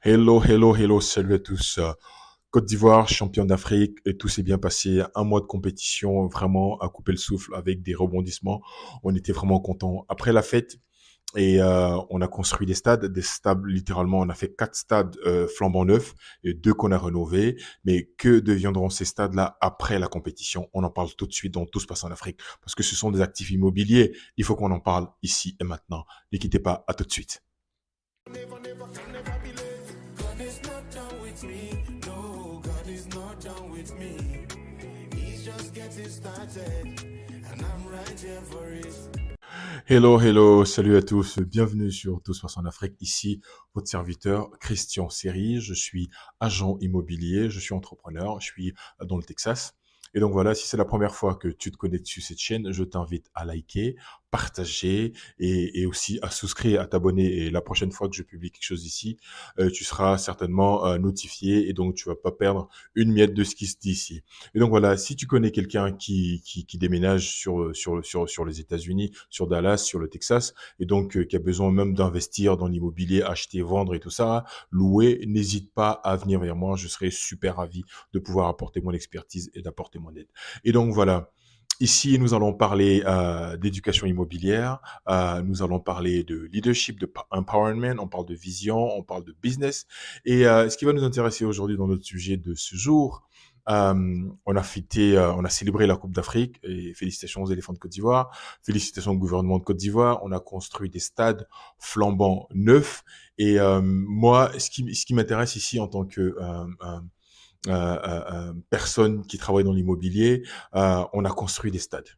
Hello, hello, hello, salut à tous. Côte d'Ivoire, champion d'Afrique, et tout s'est bien passé. Un mois de compétition, vraiment à couper le souffle avec des rebondissements. On était vraiment contents. Après la fête, on a construit des stades littéralement. On a fait 4 stades flambant neufs et 2 qu'on a rénovés. Mais que deviendront ces stades-là après la compétition? On en parle tout de suite dans Tout se passe en Afrique parce que ce sont des actifs immobiliers. Il faut qu'on en parle ici et maintenant. Ne quittez pas, à tout de suite. Never, never, can never be late. God is not done with me. No, God is not done with me. He's just getting started, and I'm right here for it. Hello, hello, salut à tous, bienvenue sur Tous passe en Afrique. Ici, votre serviteur Christian Serry. Je suis agent immobilier, je suis entrepreneur, je suis dans le Texas. Et donc voilà, si c'est la première fois que tu te connectes sur cette chaîne, je t'invite à liker, partager et aussi à souscrire, à t'abonner. Et la prochaine fois que je publie quelque chose ici, tu seras certainement notifié et donc tu vas pas perdre une miette de ce qui se dit ici. Et donc voilà, si tu connais quelqu'un qui déménage sur les États-Unis, sur Dallas, sur le Texas, et donc qui a besoin même d'investir dans l'immobilier, acheter, vendre et tout ça, louer, n'hésite pas à venir vers moi. Je serai super ravi de pouvoir apporter mon expertise et d'apporter mon aide. Et donc voilà. Ici, nous allons parler d'éducation immobilière, nous allons parler de leadership, de empowerment, on parle de vision, on parle de business. Et ce qui va nous intéresser aujourd'hui dans notre sujet de ce jour, on a célébré la Coupe d'Afrique et félicitations aux éléphants de Côte d'Ivoire, félicitations au gouvernement de Côte d'Ivoire. On a construit des stades flambant neufs et moi, ce qui m'intéresse ici en tant que personne qui travaille dans l'immobilier, on a construit des stades.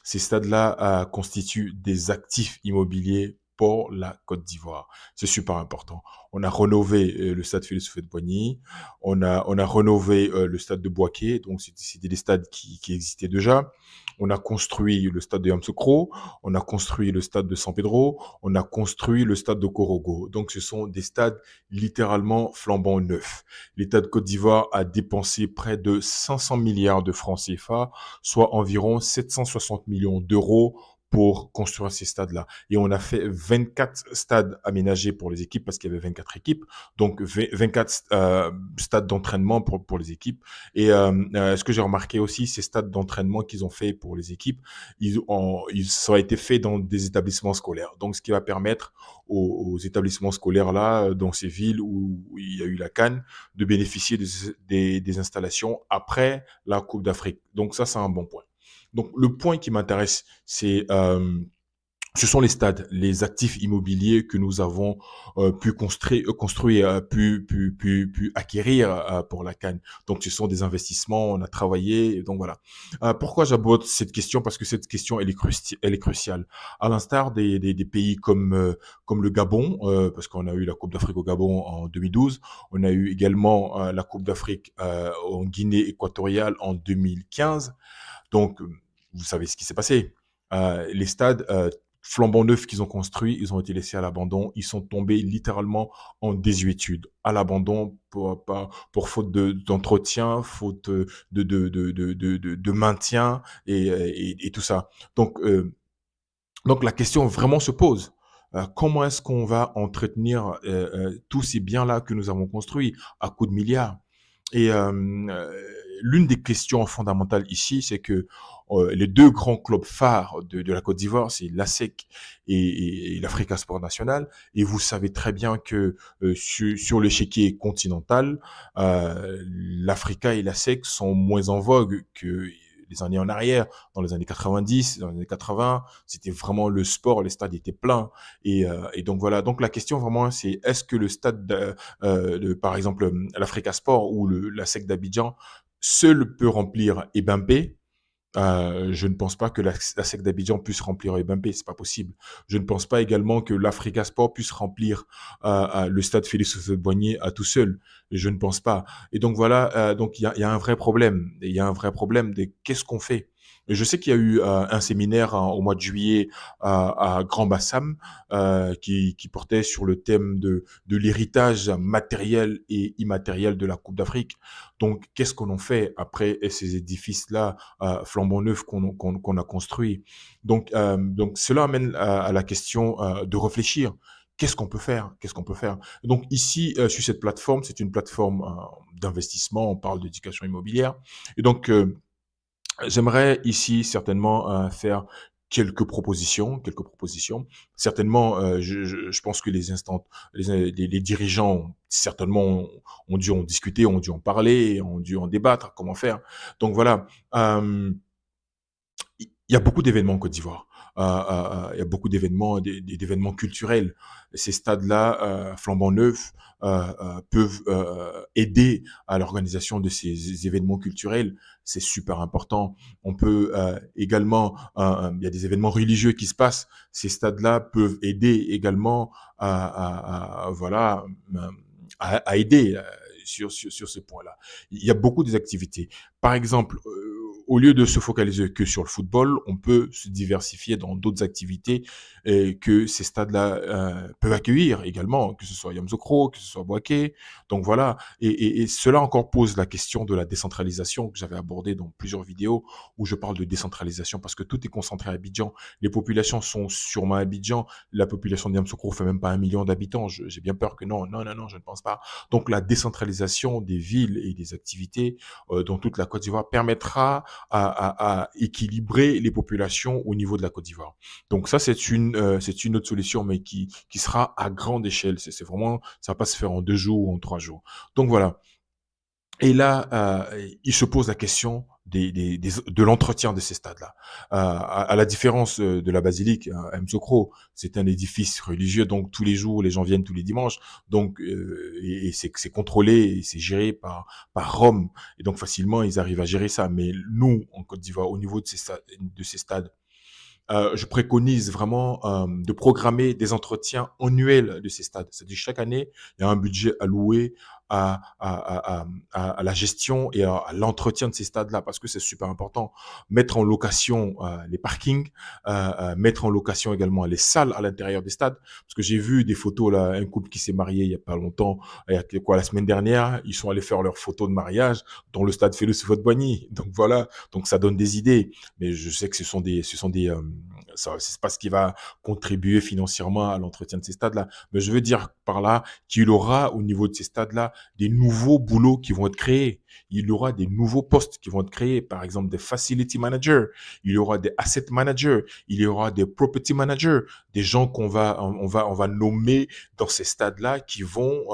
Ces stades-là constituent des actifs immobiliers pour la Côte d'Ivoire. C'est super important. On a rénové le stade Félix Houphouët-Boigny, on a rénové le stade de Boaké, donc c'était des stades qui existaient déjà. On a construit le stade de Yamoussoukro, on a construit le stade de San Pedro, on a construit le stade de Korogo. Donc ce sont des stades littéralement flambant neufs. L'État de Côte d'Ivoire a dépensé près de 500 milliards de francs CFA, soit environ 760 millions d'euros pour construire ces stades-là. Et on a fait 24 stades aménagés pour les équipes parce qu'il y avait 24 équipes, donc 24 stades d'entraînement pour les équipes. Et ce que j'ai remarqué aussi, ces stades d'entraînement qu'ils ont fait pour les équipes, ça a été fait dans des établissements scolaires. Donc, ce qui va permettre aux établissements scolaires là, dans ces villes où il y a eu la CAN, de bénéficier des installations après la Coupe d'Afrique. Donc ça, c'est un bon point. Donc le point qui m'intéresse, ce sont les stades, les actifs immobiliers que nous avons pu construire, pu acquérir pour la CAN. Donc, ce sont des investissements, on a travaillé, donc voilà. Pourquoi j'aborde cette question? Parce que cette question, elle est cruciale. À l'instar des pays comme le Gabon, parce qu'on a eu la Coupe d'Afrique au Gabon en 2012, on a eu également la Coupe d'Afrique en Guinée équatoriale en 2015. Donc, vous savez ce qui s'est passé. Les stades flambant neufs qu'ils ont construits, ils ont été laissés à l'abandon. Ils sont tombés littéralement en désuétude, à l'abandon pour faute d'entretien, faute de maintien et tout ça. Donc la question vraiment se pose. Comment est-ce qu'on va entretenir tous ces biens-là que nous avons construits à coups de milliards? Et l'une des questions fondamentales ici, c'est que les deux grands clubs phares de la Côte d'Ivoire, c'est l'ASEC et l'Africa Sport National. Et vous savez très bien que sur l'échiquier continental, l'Africa et l'ASEC sont moins en vogue que les années en arrière. Dans les années 90, dans les années 80, c'était vraiment le sport, les stades étaient pleins. Et donc voilà. Donc la question vraiment, c'est est-ce que le stade par exemple l'Africa Sport ou la SEC d'Abidjan seul peut remplir Ebimpe? Je ne pense pas que la SEC d'Abidjan puisse remplir Ebimpe, c'est pas possible. Je ne pense pas également que l'Africa Sport puisse remplir le stade Félix Houphouët-Boigny à tout seul. Je ne pense pas. Et donc voilà, donc il y a un vrai problème. Il y a un vrai problème de qu'est-ce qu'on fait. Et je sais qu'il y a eu un séminaire au mois de juillet à Grand Bassam qui portait sur le thème de l'héritage matériel et immatériel de la Coupe d'Afrique. Donc, qu'est-ce qu'on en fait après ces édifices-là flambant neufs qu'on a construits? Donc, cela amène à la question de réfléchir. qu'est-ce qu'on peut faire? Qu'est-ce qu'on peut faire? Donc ici, sur cette plateforme, c'est une plateforme d'investissement, on parle d'éducation immobilière. Et donc, j'aimerais ici certainement faire quelques propositions. Certainement, je pense que les dirigeants certainement ont dû en discuter, ont dû en parler, ont dû en débattre, comment faire. Donc voilà, euh, il y a beaucoup d'événements en Côte d'Ivoire. Il y a beaucoup d'événements, d'événements culturels. Ces stades-là, flambant neufs, peuvent aider à l'organisation de ces événements culturels. C'est super important. On peut également, il y a des événements religieux qui se passent. Ces stades-là peuvent aider également voilà, à aider sur ce point-là. Il y a beaucoup d'activités. Par exemple, au lieu de se focaliser que sur le football, on peut se diversifier dans d'autres activités que ces stades-là peuvent accueillir également, que ce soit Yamoussoukro, que ce soit Bouaké. Donc voilà, et cela encore pose la question de la décentralisation que j'avais abordée dans plusieurs vidéos où je parle de décentralisation parce que tout est concentré à Abidjan. Les populations sont sûrement à Abidjan. La population de Yamoussoukro fait même pas 1 million d'habitants. J'ai bien peur que non, non, non, non, je ne pense pas. Donc la décentralisation des villes et des activités dans toute la Côte d'Ivoire permettra à équilibrer les populations au niveau de la Côte d'Ivoire. Donc ça, c'est une autre solution, mais qui sera à grande échelle. C'est vraiment, ça va pas se faire en 2 jours ou en 3 jours. Donc voilà. Et là, il se pose la question de l'entretien de ces stades-là. À la différence de la basilique, M'Sokro, c'est un édifice religieux, donc tous les jours, les gens viennent tous les dimanches, donc et c'est contrôlé et c'est géré par Rome, et donc facilement ils arrivent à gérer ça. Mais nous, en Côte d'Ivoire, au niveau de ces stades, je préconise vraiment de programmer des entretiens annuels de ces stades. C'est-à-dire chaque année, il y a un budget alloué à la gestion et à l'entretien de ces stades-là parce que c'est super important. Mettre en location les parkings, mettre en location également les salles à l'intérieur des stades. Parce que j'ai vu des photos là, un couple qui s'est marié il y a pas longtemps, il y a quoi la semaine dernière, ils sont allés faire leurs photos de mariage dans le stade Félix Houphouët-Boigny. Donc voilà, donc ça donne des idées. Mais je sais que ce sont des ça, c'est pas ce qui va contribuer financièrement à l'entretien de ces stades-là. Mais je veux dire par là qu'il y aura au niveau de ces stades-là des nouveaux boulots qui vont être créés. Il y aura des nouveaux postes qui vont être créés. Par exemple, des facility managers. Il y aura des asset managers. Il y aura des property managers. Des gens on va nommer dans ces stades-là qui vont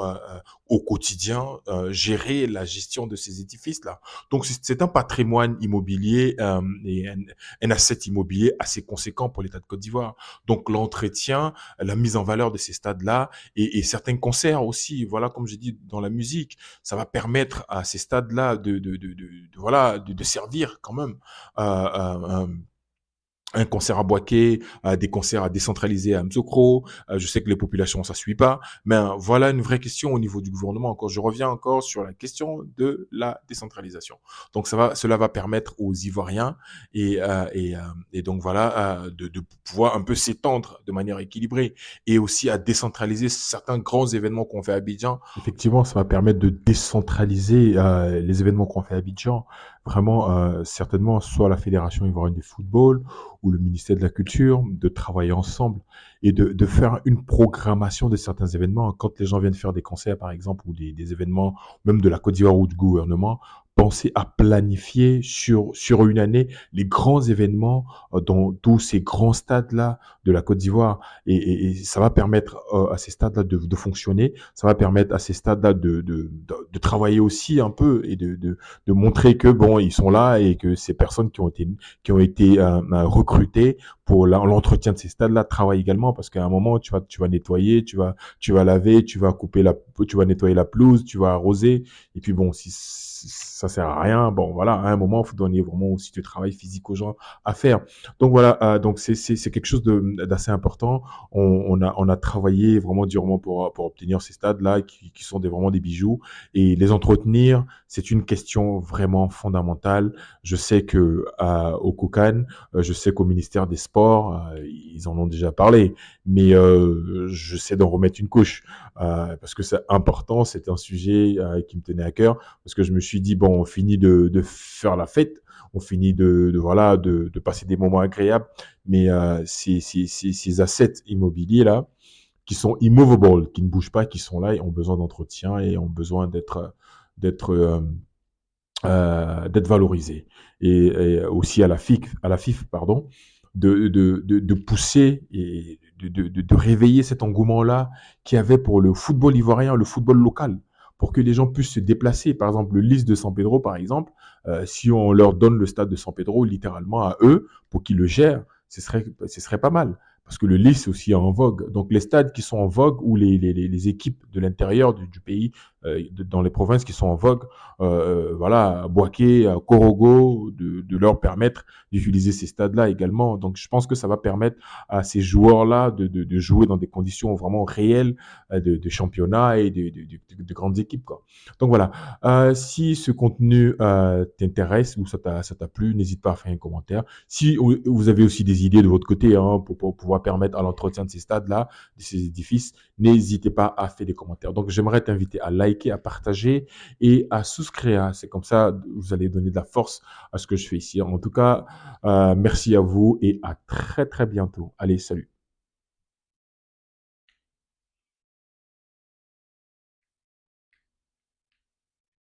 au quotidien gérer la gestion de ces édifices-là. Donc, c'est un patrimoine immobilier et un asset immobilier assez conséquent pour l'État de Côte d'Ivoire. Donc l'entretien, la mise en valeur de ces stades-là et certains concerts aussi, voilà, comme j'ai dit, dans la musique, ça va permettre à ces stades-là voilà, de servir quand même un concert à Boaké, des concerts à décentraliser à Mzokro. Je sais que les populations, ça suit pas. Mais voilà une vraie question au niveau du gouvernement. Encore, je reviens encore sur la question de la décentralisation. Donc, cela va permettre aux Ivoiriens et donc voilà, de pouvoir un peu s'étendre de manière équilibrée et aussi à décentraliser certains grands événements qu'on fait à Abidjan. Effectivement, ça va permettre de décentraliser les événements qu'on fait à Abidjan. Vraiment, certainement, soit la Fédération ivoirienne de football, ou le ministère de la Culture, de travailler ensemble et de faire une programmation de certains événements. Quand les gens viennent faire des concerts, par exemple, ou des événements, même de la Côte d'Ivoire ou du gouvernement, penser à planifier sur une année les grands événements dans tous ces grands stades-là de la Côte d'Ivoire. Et ça va permettre à ces stades-là de fonctionner. Ça va permettre à ces stades-là de travailler aussi un peu et de montrer que bon, ils sont là et que ces personnes qui ont été recrutés pour l'entretien de ces stades-là travaillent également parce qu'à un moment tu vas nettoyer, tu vas laver, tu vas nettoyer la pelouse, tu vas arroser et puis bon si ça sert à rien, bon voilà, à un moment il faut donner vraiment aussi du travail physique aux gens à faire. Donc voilà, donc c'est quelque chose d'assez important. On a travaillé vraiment durement pour obtenir ces stades-là qui sont vraiment des bijoux et les entretenir, c'est une question vraiment fondamentale. Je sais que au Koukan, je sais qu'au ministère des Sports, ils en ont déjà parlé, mais je sais d'en remettre une couche parce que c'est important. C'est un sujet qui me tenait à cœur parce que je me suis dit bon, on finit de faire la fête, on finit voilà de passer des moments agréables, mais ces assets immobiliers là qui sont immovable, qui ne bougent pas, qui sont là et ont besoin d'entretien et ont besoin d'être d'être valorisés. Et aussi à la FIF, pardon, de pousser et de réveiller cet engouement-là qu'il y avait pour le football ivoirien, le football local, pour que les gens puissent se déplacer. Par exemple, le Lys de San Pedro, par exemple, si on leur donne le stade de San Pedro littéralement à eux pour qu'ils le gèrent, ce serait pas mal. Parce que le Lys aussi est en vogue. Donc les stades qui sont en vogue ou les équipes de l'intérieur du pays, dans les provinces qui sont en vogue, voilà, à Boaké, à Korogo, de leur permettre d'utiliser ces stades-là également. Donc, je pense que ça va permettre à ces joueurs-là de jouer dans des conditions vraiment réelles de championnat et de grandes équipes, quoi. Donc, voilà. Si ce contenu t'intéresse ou ça t'a plu, n'hésite pas à faire un commentaire. Si vous avez aussi des idées de votre côté hein, pour pouvoir permettre à l'entretien de ces stades-là, de ces édifices, n'hésitez pas à faire des commentaires. Donc, j'aimerais t'inviter à liker, à partager et à souscrire. C'est comme ça, vous allez donner de la force à ce que je fais ici. En tout cas, merci à vous et à très très bientôt. Allez, salut.